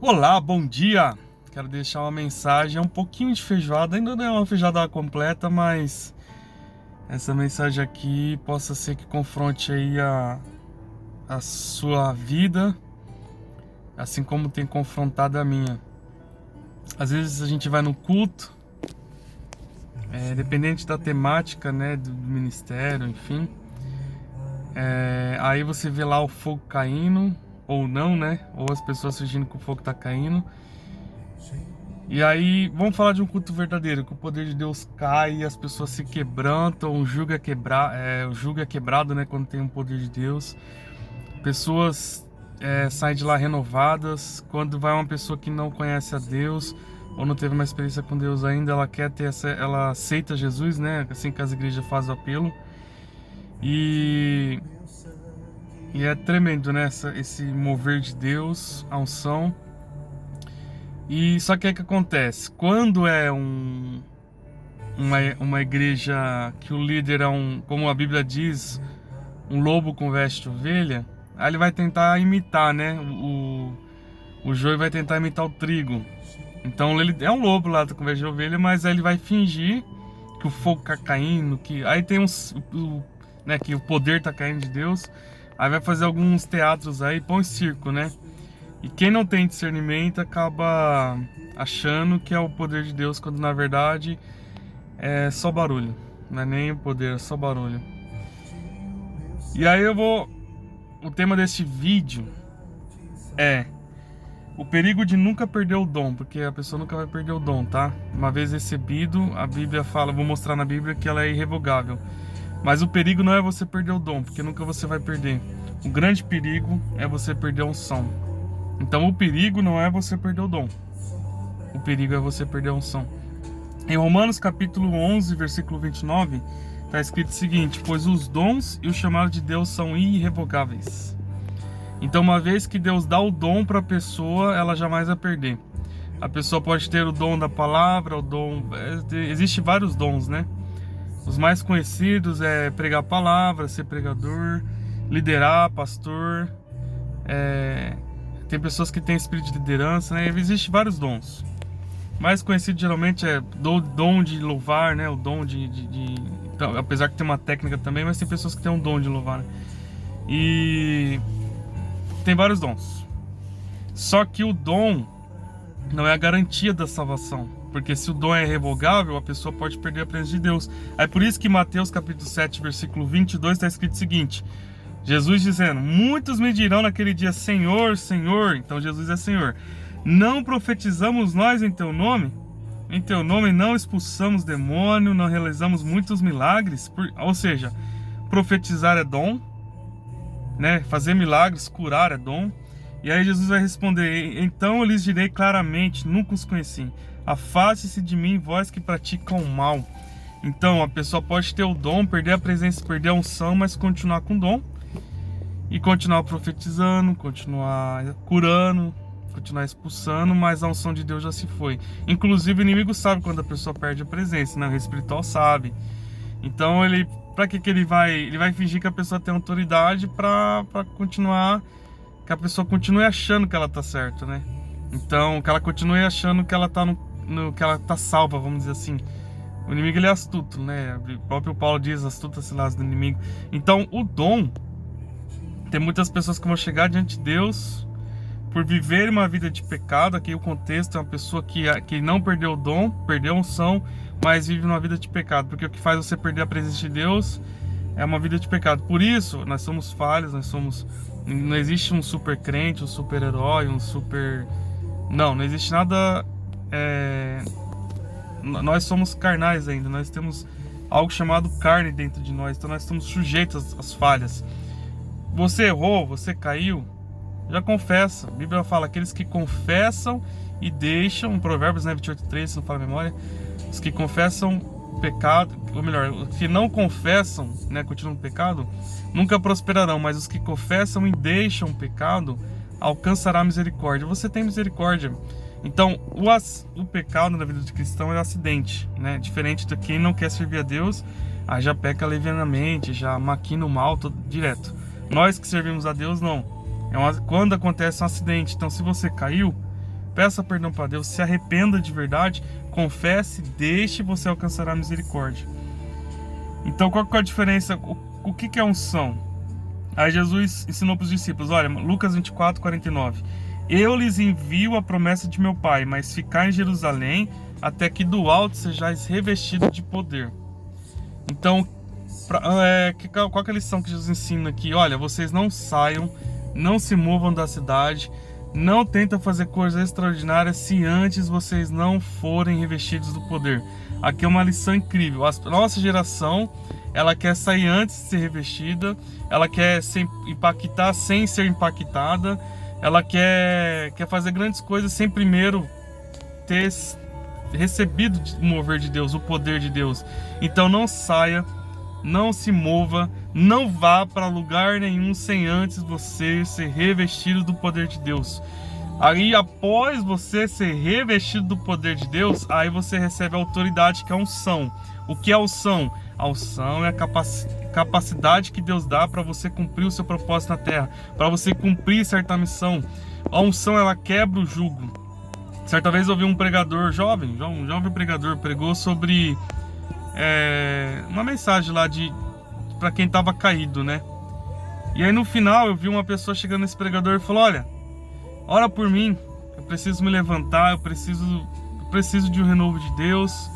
Olá, bom dia! Quero deixar uma mensagem, um pouquinho de feijoada, ainda não é uma feijoada completa, mas essa mensagem aqui possa ser que confronte aí a sua vida, assim como tem confrontado a minha. Às vezes a gente vai no culto, dependente da temática, né, do ministério, enfim, aí você vê lá o fogo caindo, ou não, né, ou as pessoas fingindo que o fogo tá caindo. E aí, vamos falar de um culto verdadeiro, que o poder de Deus cai, as pessoas se quebrantam, o jugo é quebrado, né, quando tem o poder de Deus. Pessoas saem de lá renovadas. Quando vai uma pessoa que não conhece a Deus, ou não teve uma experiência com Deus ainda, ela quer ter ela aceita Jesus, né, assim que as igrejas fazem o apelo. E, e é tremendo, né, esse mover de Deus, a unção. E só que o que acontece? Quando é uma igreja que o líder é como a Bíblia diz, um lobo com veste de ovelha, aí ele vai tentar imitar, né? O joio vai tentar imitar o trigo. Então ele é um lobo lá com veste de ovelha, mas aí ele vai fingir que o fogo tá caindo, que aí tem né, que o poder tá caindo de Deus. Aí vai fazer alguns teatros aí, põe circo, né? E quem não tem discernimento acaba achando que é o poder de Deus, quando na verdade é só barulho. Não é nem o poder, é só barulho. E aí o tema desse vídeo é o perigo de nunca perder o dom, porque a pessoa nunca vai perder o dom, tá? Uma vez recebido, a Bíblia fala, vou mostrar na Bíblia que ela é irrevogável. Mas o perigo não é você perder o dom, porque nunca você vai perder. O grande perigo é você perder a unção. Então o perigo não é você perder o dom. O perigo é você perder a unção. Em Romanos capítulo 11, versículo 29, está escrito o seguinte: pois os dons e o chamado de Deus são irrevogáveis. Então, uma vez que Deus dá o dom para a pessoa, ela jamais vai perder. A pessoa pode ter o dom da palavra, Existem vários dons, né? Os mais conhecidos é pregar a palavra, ser pregador, liderar, pastor. Tem pessoas que têm espírito de liderança, né? Existem vários dons. Mais conhecido geralmente é o dom de louvar, né? O dom então, apesar que tem uma técnica também, mas tem pessoas que têm um dom de louvar, né? E tem vários dons. Só que o dom não é a garantia da salvação. Porque se o dom é revogável, a pessoa pode perder a presença de Deus. É por isso que Mateus capítulo 7, versículo 22 está escrito o seguinte: Jesus dizendo: muitos me dirão naquele dia, Senhor, Senhor. Então Jesus é Senhor. Não profetizamos nós em teu nome? Em teu nome não expulsamos demônio, não realizamos muitos milagres? Ou seja, profetizar é dom, né? Fazer milagres, curar é dom. E aí Jesus vai responder: então eu lhes direi claramente, nunca os conheci. Afaste-se de mim, vós que praticam o mal. Então a pessoa pode ter o dom, perder a presença, perder a unção, mas continuar com o dom. E continuar profetizando, continuar curando, continuar expulsando, mas a unção de Deus já se foi. Inclusive o inimigo sabe quando a pessoa perde a presença, né? O espiritual sabe. Então para que ele vai fingir que a pessoa tem autoridade para continuar, que a pessoa continue achando que ela tá certa, né? Então, que ela continue achando que ela tá que ela tá salva, vamos dizer assim. O inimigo ele é astuto, né? O próprio Paulo diz: astuta ciladas do inimigo. Então, o dom, tem muitas pessoas que vão chegar diante de Deus por viver uma vida de pecado. Aqui o contexto é uma pessoa que não perdeu o dom, perdeu a unção, mas vive uma vida de pecado. Porque o que faz você perder a presença de Deus é uma vida de pecado. Por isso, nós somos falhos, não existe um super crente, um super herói, um super... Não existe nada... Nós somos carnais ainda, nós temos algo chamado carne dentro de nós, então nós estamos sujeitos às falhas. Você errou, você caiu, já confessa. A Bíblia fala: aqueles que confessam e deixam, Provérbios, né, 28:3, se não fala a memória, os que confessam pecado, ou melhor, os que não confessam, né, continuam no pecado, nunca prosperarão, mas os que confessam e deixam o pecado alcançará misericórdia. Você tem misericórdia. Então, o pecado na vida de cristão é um acidente, né? Diferente de quem não quer servir a Deus, aí já peca levianamente, já maquina o mal direto. Nós que servimos a Deus, não. Quando acontece um acidente, então se você caiu, peça perdão para Deus, se arrependa de verdade, confesse, deixe, você alcançará a misericórdia. Então qual que é a diferença? O que é unção? Aí Jesus ensinou para os discípulos, olha, Lucas 24, 49. Eu lhes envio a promessa de meu Pai, mas ficai em Jerusalém até que do alto sejais revestido de poder. Então, qual que é a lição que Jesus ensina aqui? Olha, vocês não saiam, não se movam da cidade, não tentem fazer coisas extraordinárias se antes vocês não forem revestidos do poder. Aqui é uma lição incrível. A nossa geração, ela quer sair antes de ser revestida, ela quer impactar sem ser impactada, ela quer fazer grandes coisas sem primeiro ter recebido o mover de Deus, o poder de Deus. Então não saia, não se mova, não vá para lugar nenhum sem antes você ser revestido do poder de Deus. Aí após você ser revestido do poder de Deus, aí você recebe a autoridade, que é a unção. O que é a unção? A unção é a capacidade que Deus dá para você cumprir o seu propósito na terra, para você cumprir certa missão. A unção, ela quebra o jugo. Certa vez eu ouvi um pregador um jovem pregador, pregou sobre uma mensagem lá para quem estava caído, né? E aí no final eu vi uma pessoa chegando nesse pregador e falou, olha, ora por mim, eu preciso me levantar, eu preciso de um renovo de Deus,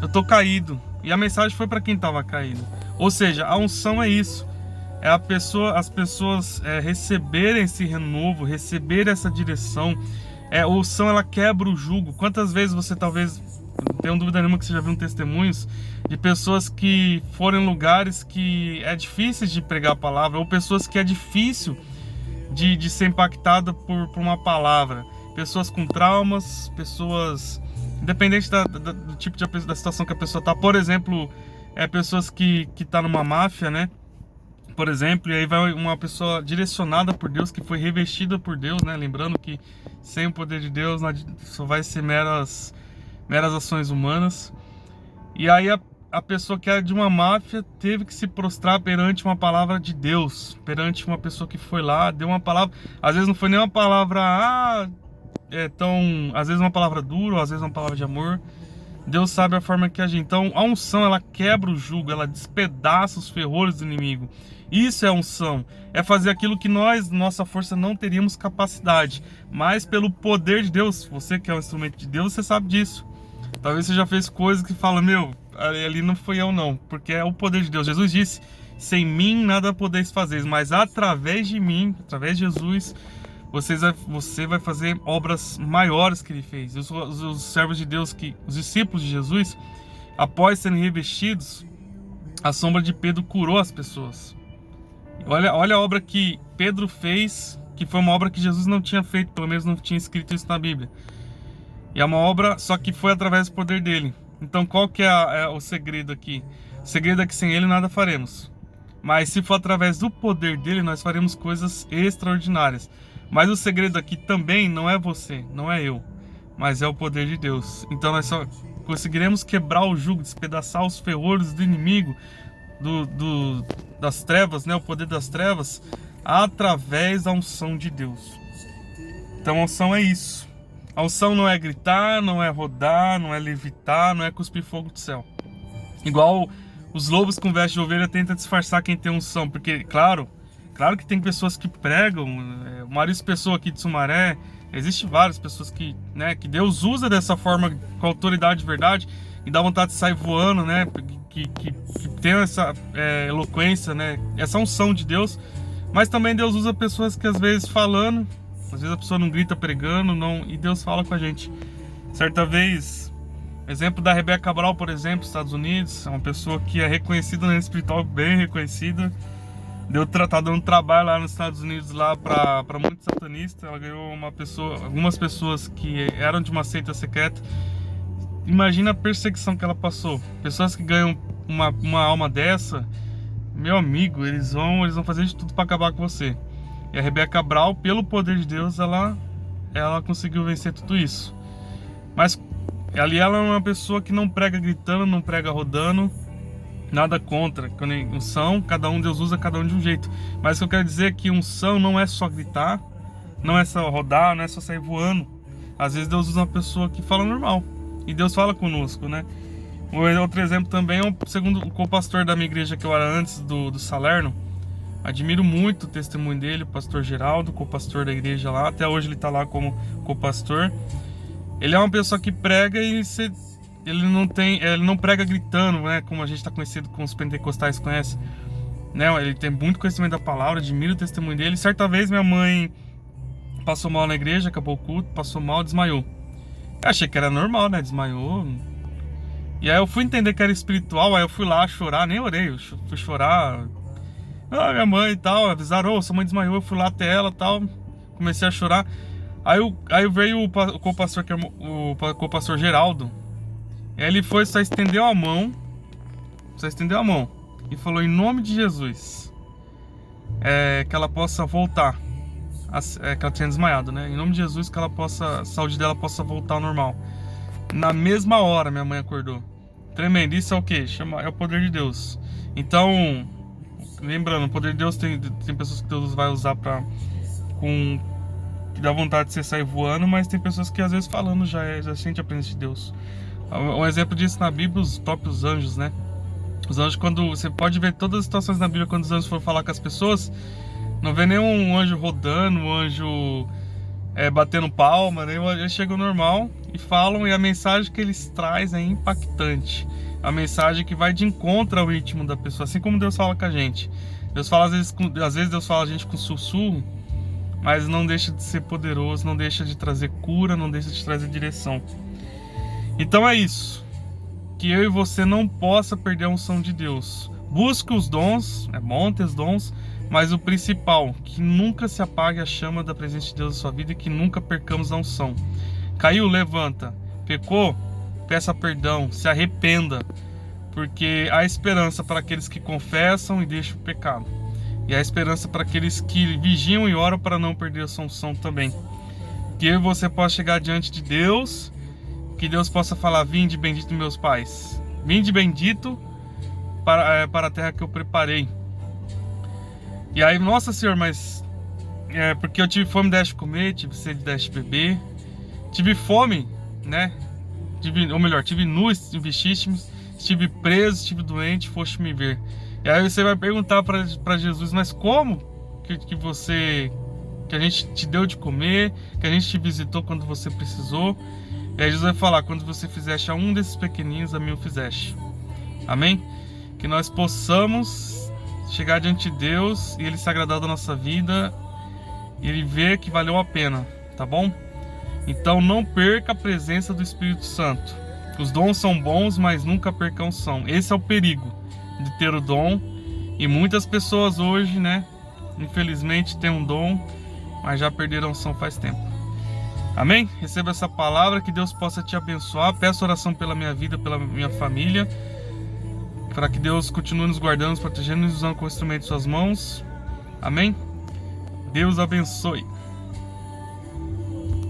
eu tô caído. E a mensagem foi para quem estava caído. Ou seja, a unção é isso. É as pessoas receberem esse renovo, receberem essa direção. A unção, ela quebra o jugo. Quantas vezes você talvez, não tenho dúvida nenhuma que você já viu testemunhos de pessoas que foram em lugares que é difícil de pregar a palavra, ou pessoas que é difícil de ser impactada por uma palavra. Pessoas com traumas, pessoas... Independente do tipo da situação que a pessoa está. Por exemplo, pessoas que tá numa máfia, né? Por exemplo, e aí vai uma pessoa direcionada por Deus, que foi revestida por Deus, né? Lembrando que sem o poder de Deus só vai ser meras ações humanas. E aí a pessoa que era de uma máfia teve que se prostrar perante uma palavra de Deus, perante uma pessoa que foi lá, deu uma palavra. Às vezes não foi nem uma palavra... às vezes uma palavra dura, ou às vezes uma palavra de amor. Deus sabe a forma que agir. Então a unção, ela quebra o jugo, ela despedaça os ferrolhos do inimigo. Isso é unção, é fazer aquilo que nossa força não teríamos capacidade, mas pelo poder de Deus. Você que é um instrumento de Deus, você sabe disso. Talvez você já fez coisas que fala, meu, ali não foi eu não, porque é o poder de Deus. Jesus disse, sem mim nada podeis fazer, mas através de mim, através de Jesus, você vai fazer obras maiores que ele fez. Os servos de Deus, os discípulos de Jesus, após serem revestidos, a sombra de Pedro curou as pessoas. Olha a obra que Pedro fez, que foi uma obra que Jesus não tinha feito, pelo menos não tinha escrito isso na Bíblia. E é uma obra, só que foi através do poder dele. Então qual que é o segredo aqui? O segredo é que sem ele nada faremos. Mas se for através do poder dele, nós faremos coisas extraordinárias. Mas o segredo aqui também não é você, não é eu, mas é o poder de Deus. Então nós só conseguiremos quebrar o jugo, despedaçar os ferrolhos do inimigo, das trevas, né? O poder das trevas, através da unção de Deus. Então a unção é isso. A unção não é gritar, não é rodar, não é levitar, não é cuspir fogo do céu. Igual os lobos com veste de ovelha tentam disfarçar quem tem unção, porque claro que tem pessoas que pregam, o Maurício Pessoa aqui de Sumaré, existem várias pessoas que Deus usa dessa forma, com autoridade de verdade, e dá vontade de sair voando, né? Que tem essa eloquência, né? Essa unção de Deus. Mas também Deus usa pessoas que às vezes falando, às vezes a pessoa não grita pregando, e Deus fala com a gente. Certa vez, exemplo da Rebeca Cabral, por exemplo, Estados Unidos, é uma pessoa que é reconhecida na espiritual, bem reconhecida. Tá dando trabalho lá nos Estados Unidos lá para muitos satanistas. Ela ganhou algumas pessoas que eram de uma seita secreta. Imagina a perseguição que ela passou. Pessoas que ganham uma alma dessa, meu amigo, eles vão fazer de tudo para acabar com você. E a Rebeca Cabral, pelo poder de Deus, ela conseguiu vencer tudo isso. Mas ali ela é uma pessoa que não prega gritando, não prega rodando. Nada contra, unção, Deus usa cada um de um jeito. Mas o que eu quero dizer é que unção não é só gritar, não é só rodar, não é só sair voando. Às vezes Deus usa uma pessoa que fala normal. E Deus fala conosco, né? Outro exemplo também é segundo o co-pastor da minha igreja que eu era antes do Salerno. Admiro muito o testemunho dele, o pastor Geraldo, co-pastor da igreja lá. Até hoje ele tá lá como co-pastor. Ele é uma pessoa que prega e ele não prega gritando, né? Como a gente tá conhecido, como os pentecostais conhecem. Né? Ele tem muito conhecimento da palavra, admiro o testemunho dele. Certa vez minha mãe passou mal na igreja, acabou o culto, passou mal, desmaiou. Eu achei que era normal, né? Desmaiou. E aí eu fui entender que era espiritual, aí eu fui lá chorar, nem orei, eu fui chorar. Ah, minha mãe e tal, avisaram, sua mãe desmaiou, eu fui lá até ela e tal, comecei a chorar. Aí veio o co-pastor, que é o co-pastor Geraldo. Ele foi, só estendeu a mão e falou, em nome de Jesus, que ela possa voltar, que ela tinha desmaiado, né? Em nome de Jesus, que a saúde dela possa voltar ao normal. Na mesma hora minha mãe acordou. Tremendo. Isso é o que? É o poder de Deus. Então, lembrando, o poder de Deus tem pessoas que Deus vai usar que dá vontade de você sair voando, mas tem pessoas que às vezes falando já sente a presença de Deus. Um exemplo disso na Bíblia, os próprios anjos, né? Os anjos, quando você pode ver todas as situações na Bíblia, quando os anjos foram falar com as pessoas, não vê nenhum anjo rodando, um anjo batendo palma, né? Eles chegam normal e falam, e a mensagem que eles trazem é impactante. A mensagem que vai de encontro ao íntimo da pessoa, assim como Deus fala com a gente. Deus fala às vezes Deus fala a gente com sussurro, mas não deixa de ser poderoso, não deixa de trazer cura, não deixa de trazer direção. Então é isso. Que eu e você não possa perder a unção de Deus. Busque os dons, é bom ter os dons, mas o principal, que nunca se apague a chama da presença de Deus na sua vida e que nunca percamos a unção. Caiu, levanta. Pecou, peça perdão, se arrependa, porque há esperança para aqueles que confessam e deixam o pecado. E há esperança para aqueles que vigiam e oram para não perder a sua unção também. Que eu e você possa chegar diante de Deus, que Deus possa falar, vinde bendito meus pais, vinde bendito para a terra que eu preparei. E aí, nossa Senhor, mas porque eu tive fome, deste comer, tive sede, deste beber, tive fome, né? Tive nu, vestíssimo, estive preso, estive doente, foste me ver. E aí você vai perguntar para Jesus, mas como que a gente te deu de comer, que a gente te visitou quando você precisou? E aí Jesus vai falar, quando você fizeste a um desses pequeninos, a mim o fizeste. Amém? Que nós possamos chegar diante de Deus e Ele se agradar da nossa vida e Ele ver que valeu a pena, tá bom? Então não perca a presença do Espírito Santo. Os dons são bons, mas nunca perca a unção. Esse é o perigo de ter o dom. E muitas pessoas hoje, né, infelizmente têm um dom, mas já perderam a unção faz tempo. Amém? Receba essa palavra, que Deus possa te abençoar. Peço oração pela minha vida, pela minha família, para que Deus continue nos guardando, nos protegendo e nos usando como instrumento de suas mãos. Amém? Deus abençoe.